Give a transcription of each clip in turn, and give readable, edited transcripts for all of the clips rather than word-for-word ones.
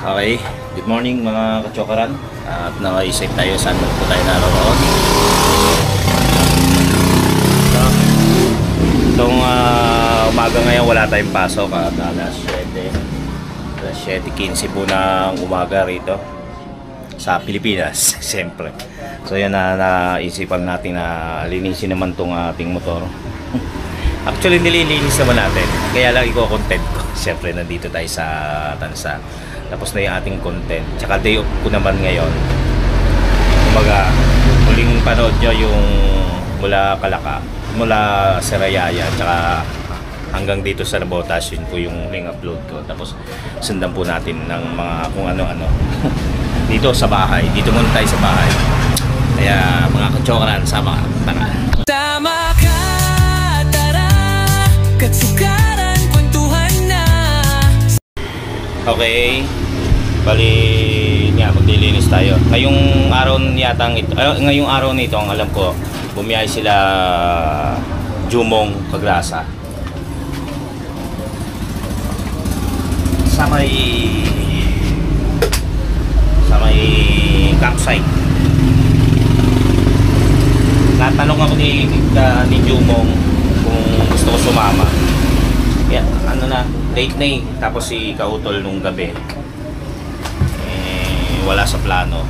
Okay, good morning mga kachokaran. At naka-isip tayo saan po tayo naroon. So, itong umaga ngayon wala tayong pasok at alas 7:15 po ng umaga rito sa Pilipinas. Siyempre. So yan naisipan natin na linisin naman itong ating motor. Actually nililinis naman natin, kaya lang i-content ko. Siyempre nandito tayo sa Tansa. Tapos na yung ating content. Tsaka day off ko naman ngayon. Kumbaga, muling panood nyo yung mula Kalaka, mula Serayaya, tsaka hanggang dito sa Nabotas, yun po yung link upload ko. Tapos sundan po natin ng mga kung ano-ano. Dito sa bahay. Dito muna tayo sa bahay. Kaya mga kachokaran, sama ka. Tara. Tama ka, tara, katsukaran, kwentuhan na. Okay, bali nga maglilinis tayo. Ngayong araw ngayong araw nito, ang alam ko, bumiyahe sila Jumong Pagrasa. Sa may campsite. Natanong ako ni Jumong kung gusto ko sumama. Yeah, ano na, late na eh. Tapos si Kautol nung gabi wala sa plano.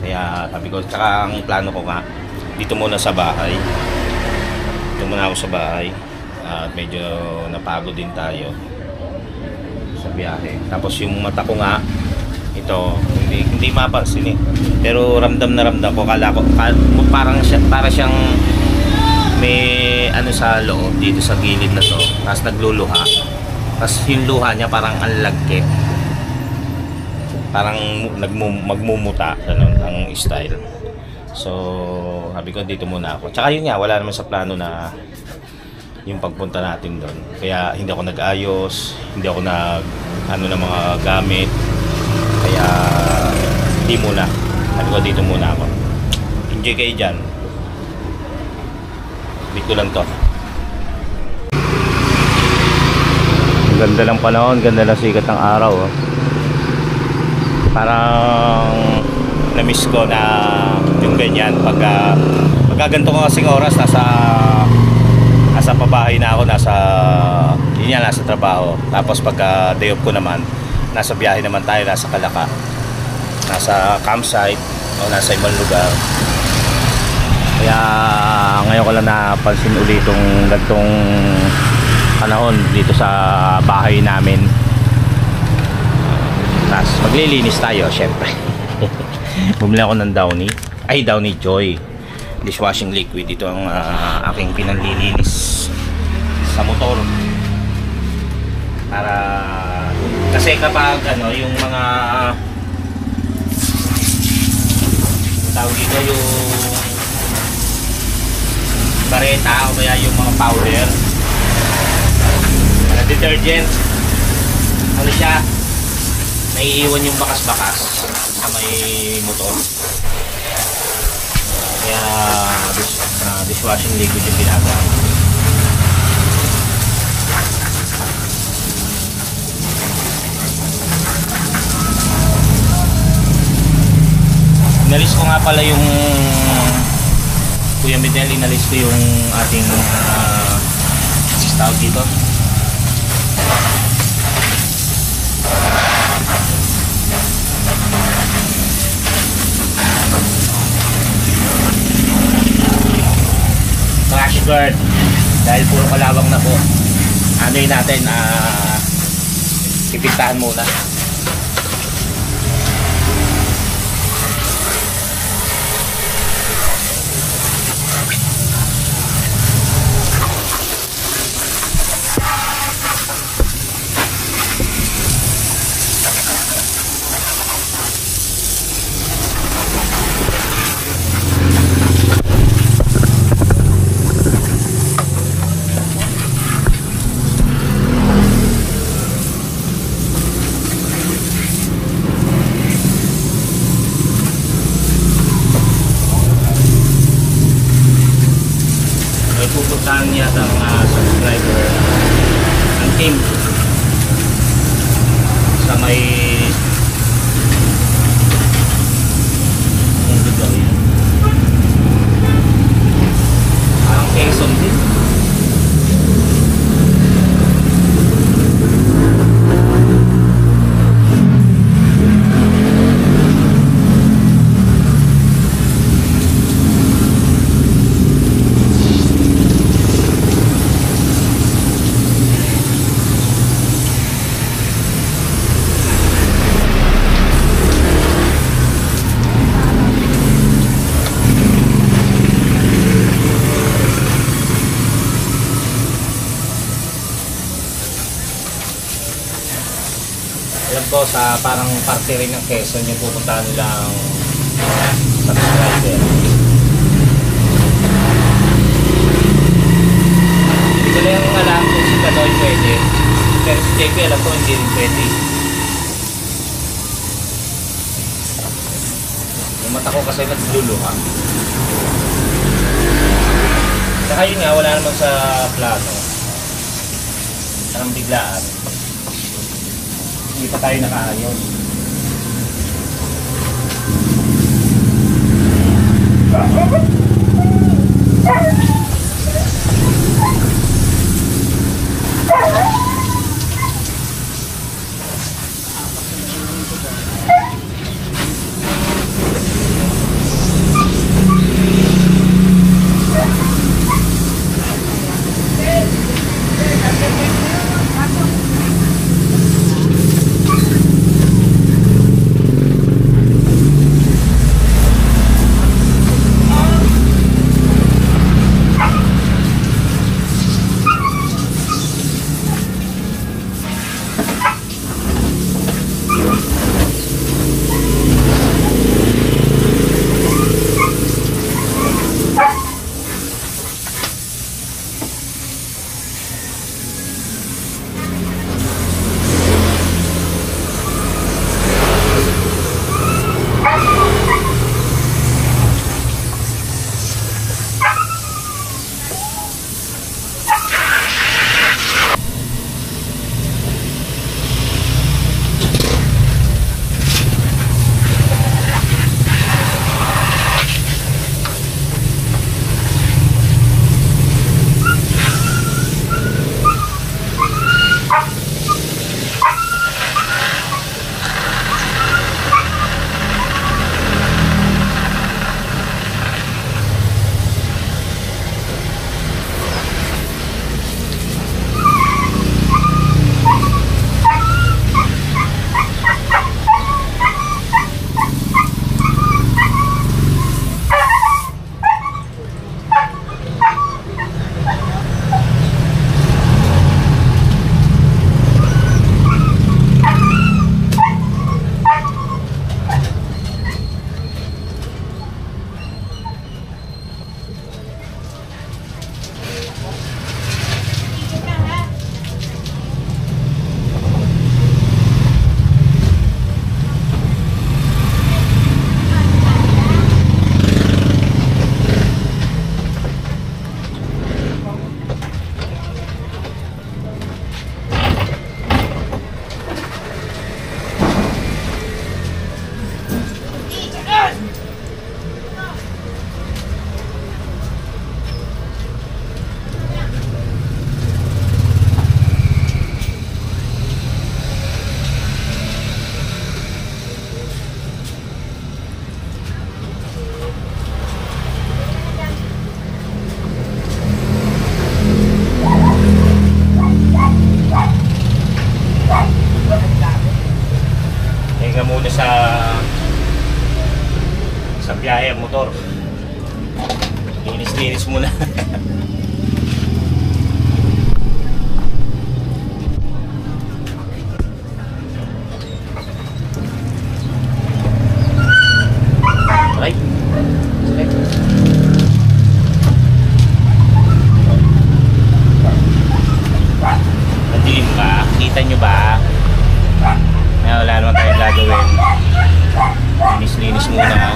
Kaya sabi ko, tsaka ang plano ko nga, dito muna sa bahay. Dito muna ako sa bahay. At medyo napagod din tayo sa biyahe. Tapos yung mata ko nga, ito, hindi mapansin eh. Pero ramdam na ramdam ko, kala ko para siyang may ano sa loob dito sa gilid na to, tapos nagluluha, tapos yung luha niya parang anlagke, parang magmumuta ganun ang style. So sabi ko dito muna ako, tsaka yun nga, wala naman sa plano na yung pagpunta natin doon, kaya hindi ako nag-ayos, hindi ako ano ng mga gamit, kaya hindi muna, sabi ko dito muna ako. Enjoy kayo dyan. Dito lang to. Ganda ng panahon, ganda ng sikat ng araw. Oh. Parang na-miss ko na yung ganyan pagka ganito ko kasing oras, nasa pabahay na ako, nasa trabaho. Tapos pagka day off ko naman, nasa biyahe naman tayo, nasa Kalaka, nasa campsite o nasa ibang lugar. Kaya ngayon ko lang napansin ulit itong gantong panahon dito sa bahay namin. Tapos maglilinis tayo syempre. Bumili ako ng Downy Joy dishwashing liquid. Ito ang aking pinanlilinis sa motor. Para kasi kapag yung mga tawag dito, yung bareta o kaya yung mga powder, detergent, ano siya, naiiwan yung bakas-bakas sa may motor. Kaya dishwashing liquid yung ginagawa. Inalis ko nga pala yung Kuya Medel, inalis ko yung ating tawag dito, crash guard, dahil puro kalawang na po. Ano yun natin, pipintahan muna. to sa parang parte rin ng Quezon yung pupuntahan nilang subscriber. Hindi ko na yung alam kung si Kanoy pwede. Pero si JP alam ko hindi rin pwede. Yung mata ko kasi nagluluha. Saka yun nga, wala naman sa plano. Parang biglaan. Hindi pa tayo nakaayos. sa biyahe ang motor. Linis-linis muna. Right. Nadilim ba? Kita nyo ba? Wala naman tayong gagawin. Linis-linis muna.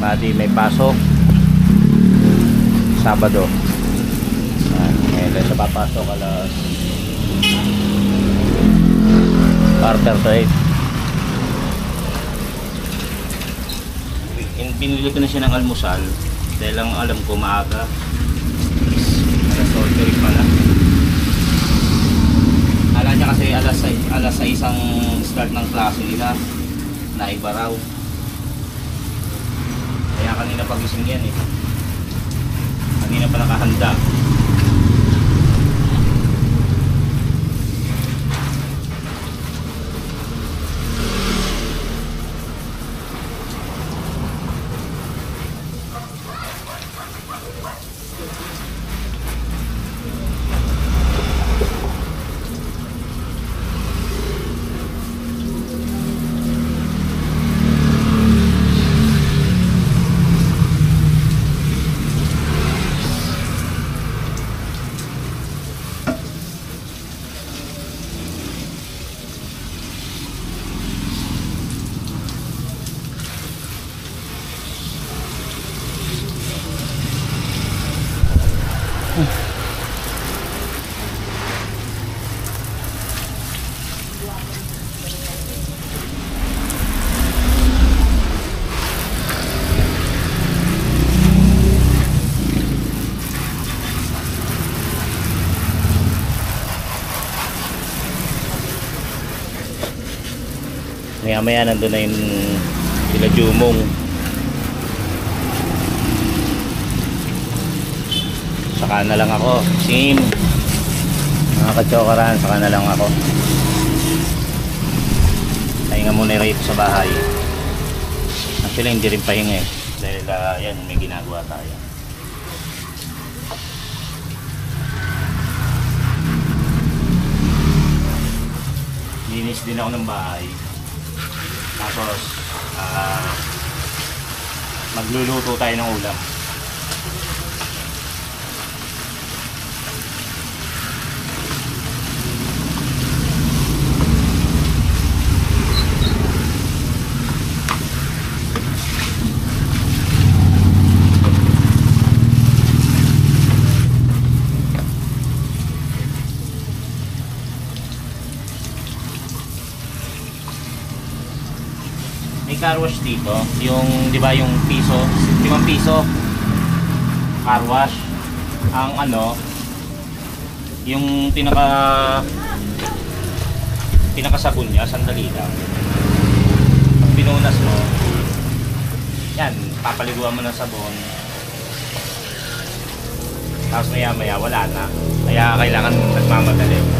Bali may pasok Sabado. Ngayon sa papasok alas 4:38. Pinili ko na siya ng almusal dahil lang alam ko maaga. Alas 8 rin pala. Alam niya kasi alas 6 ang start ng klase nila. Naiba raw. Kaya kanina pagising yan eh. Kanina pa nakahanda. Maya nandun na yung sila Jumong. Saka na lang ako. Sim. Mga katsokaran, saka na lang ako. Pahinga muna rito sa bahay. Actually hindi rin pahinga eh. Dahil yan, may ginagawa tayo. Linis din ako ng bahay. Tapos magluluto tayo ng ulam. May car wash dito, yung 'di ba yung piso, 5 piso car wash. Ang ano, yung pinakasabon niya, sandali lang. Pag pinunas mo, yan, papaliguan mo ng sabon. Tapos maya wala na. Kaya kailangan nagmamadali.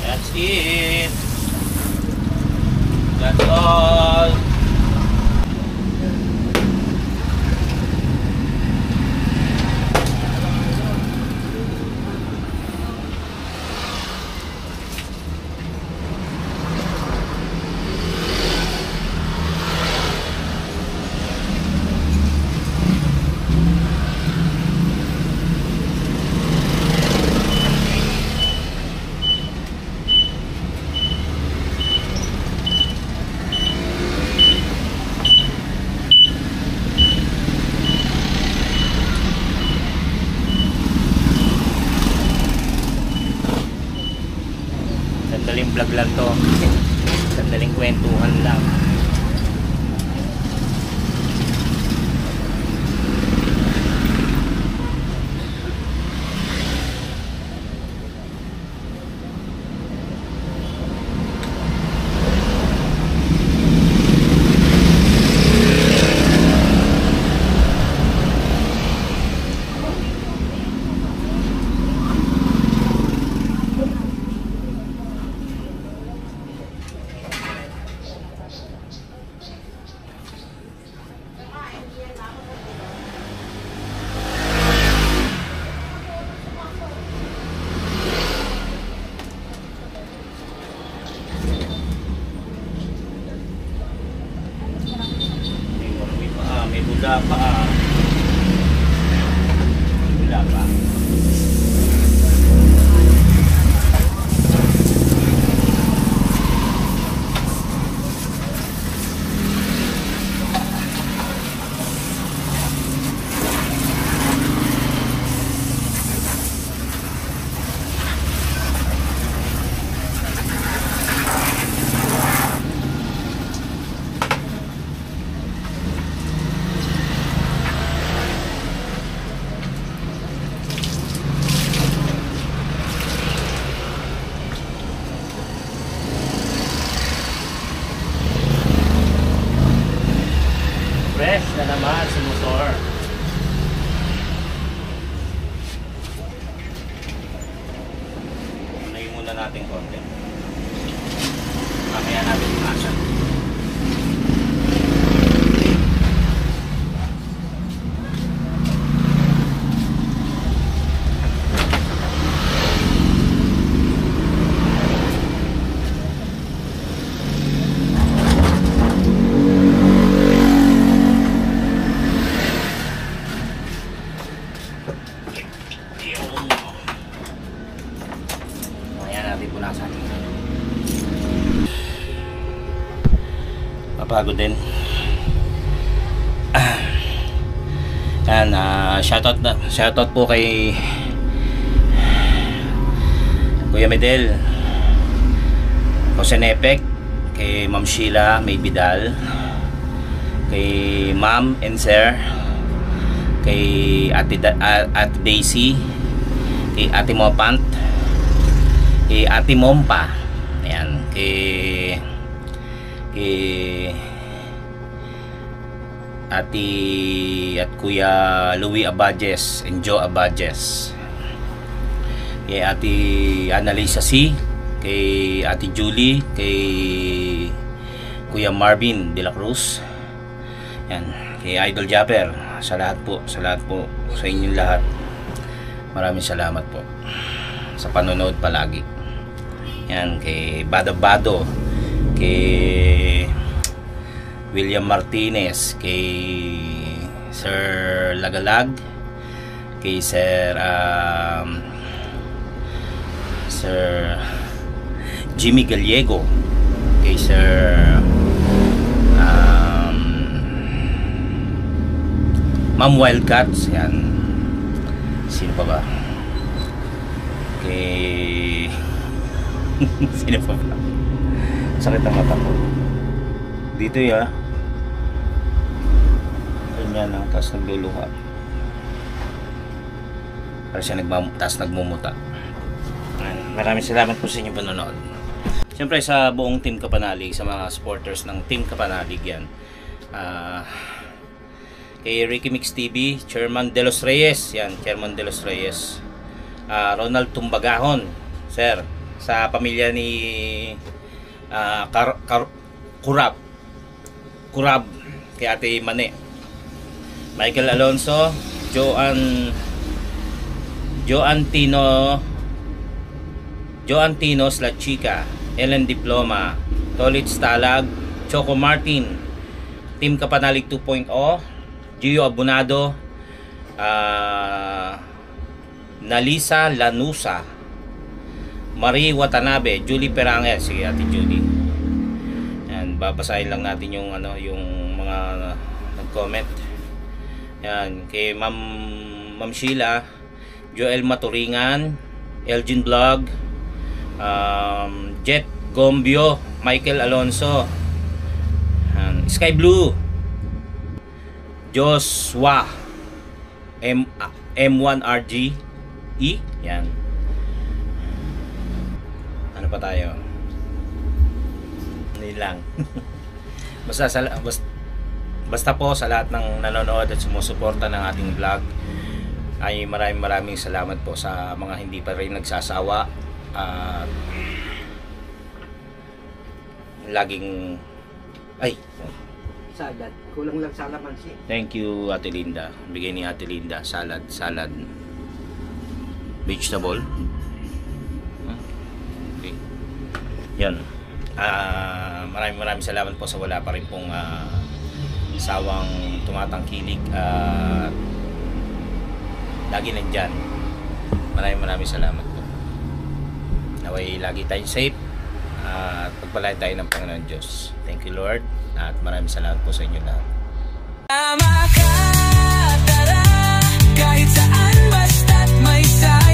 That's it. That's all. vlog lang to. Sandaling kwentuhan lang. May buda pa. Buda pa. Fresh na naman sa motor. Unahin muna natin konti. Mamaya natin pumasok. Mapagod din. Yan, shoutout po kay Kuya Medel, Jose Nepek, kay Ma'am Sheila May Bidal, kay Ma'am and Sir, kay Ate Daisy, kay Ate Mopant, kay Ate Mompa, ayan, kay Ate at Kuya Louie Abadjes and Joe Abadjes, kay Ate Annalisa C, kay Ate Julie, kay Kuya Marvin de la Cruz, yan, kay Idol Japper, sa lahat po sa inyong lahat, maraming salamat po sa panonood palagi. Yan, kay Bado, kay William Martinez, kay Sir Lagalag, kay Sir Jimmy Gallego, kay Sir Ma'am Wildcats, yan, sino pa ba, kay sino pa ba, sakit ang mata ko dito ya, ganyan lang, tapos nagluluha, para siya nagmumuta. Maraming salamat po sa inyong panonood. Siyempre sa buong Team Kapanalig, sa mga supporters ng Team Kapanalig yan, kay Ricky Mix TV, Chairman De Los Reyes, yan, Chairman De Los Reyes, Ronald Tumbagahon, sir, sa pamilya ni Kurab, kay Ate Mane, Michael Alonso, Joan Tino La Chica, Ellen Diploma, Tolit Stalag, Choco Martin, Team Kapanalig 2.0, Gio Abunado, Nalisa Lanusa, Marie Watanabe, Julie Perangel, sige Ate Julie. Yan, babasahin lang natin yung yung mga nag-comment. Yan, kay Ma'am Sheila, Joel Maturingan, Elgin Vlog, Gombio, Michael Alonso, Sky Blue, Joshua, M1RG, yan. Ano pa tayo? Hindi lang. basta po sa lahat ng nanonood at sumusuporta ng ating vlog, ay maraming salamat po sa mga hindi pa rin nagsasawa at laging Salad. Kulang lang sa lamansi. thank you Ate Linda. Bigay ni Ate Linda salad vegetable. Okay. Yan. Maraming salamat po sa wala pa rin pong sawang tumatangkilik at lagi nandyan. Maraming salamat po. Naway lagi tayong safe at pagpalain tayo ng Panginoon Diyos. Thank you Lord at maraming salamat po sa inyo lahat. Tama ka, tara, kahit saan basta't may saya.